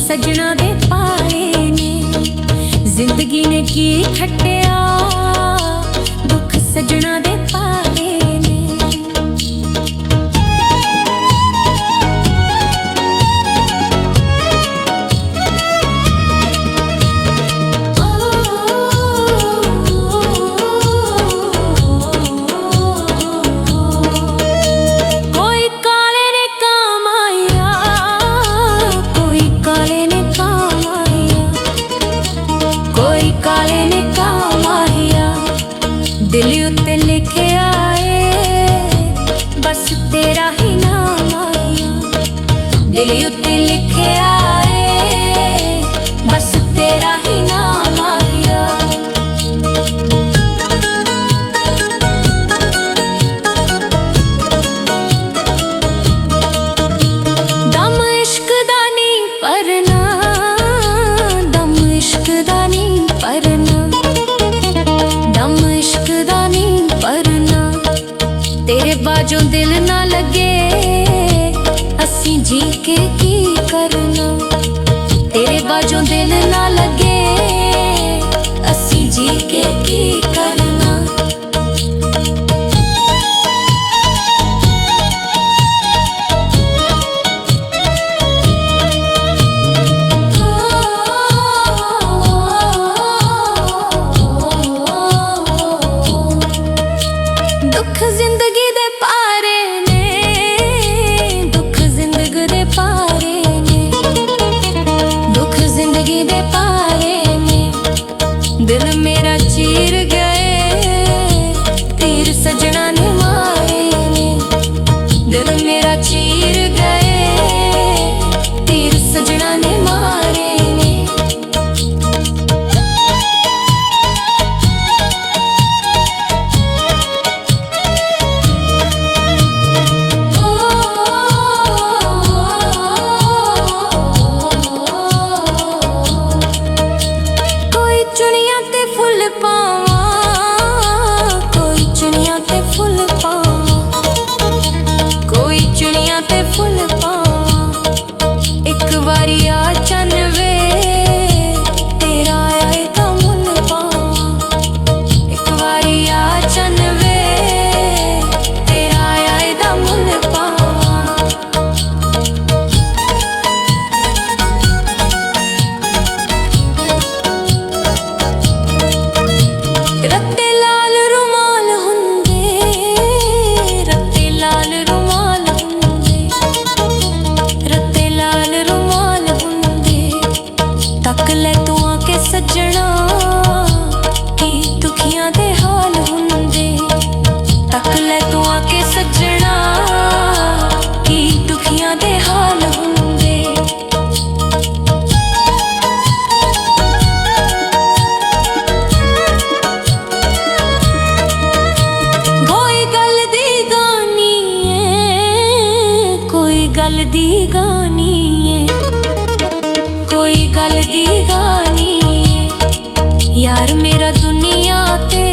सजना दे पाए ने जिंदगी ने की खट्टिया दुख सजना दे पाए ने। कोई काले ने काम आया कोई काले ने काम आया कोई काले ने काम आया दिल उत्ते लिखे आए बस तेरा ही नाम आया दिल उत्ते लिखे आए बस तेरा ही नाम आया। दम इश्क दा नी परना दम इश्क दा नी परना दम इश्क दा नी परना तेरे बाजों दिल ना लगे असी जी के की करना तेरे बाजों दिल ना लगे असी जी के की करना। दुख जिंदगी दे पारे ने दुख जिंदगी दे पारे ने दुख जिंदगी दे पारे ने दिल मेरा चीर गए तीर सजना ने मारे ने दिल मेरा चीर गए तीर सजना ने मारे ने। कोई चुनिया ते फुल पावा कोई चुनिया ते फुल पावा कोई चुनिया ते फुल पावा एक बारी आ चन वे तेरा आए दा मुल पावा एक बारी आ चन वे तेरा आए दा मुल पावा। रत्ते लाल रुमाल हुंदे रत्ते लाल रुमाल हुंदे रत्ते लाल रुमाल हुंदे तक ले तू आके सजना की दुखियां दे हाल हुंदे तक ले तू आके सजना की दुखियां दे हाल हुंदे। कोई गल दी गानी है कोई गल दी गानी है कोई गल दी गानी है यार मेरा दुनिया ते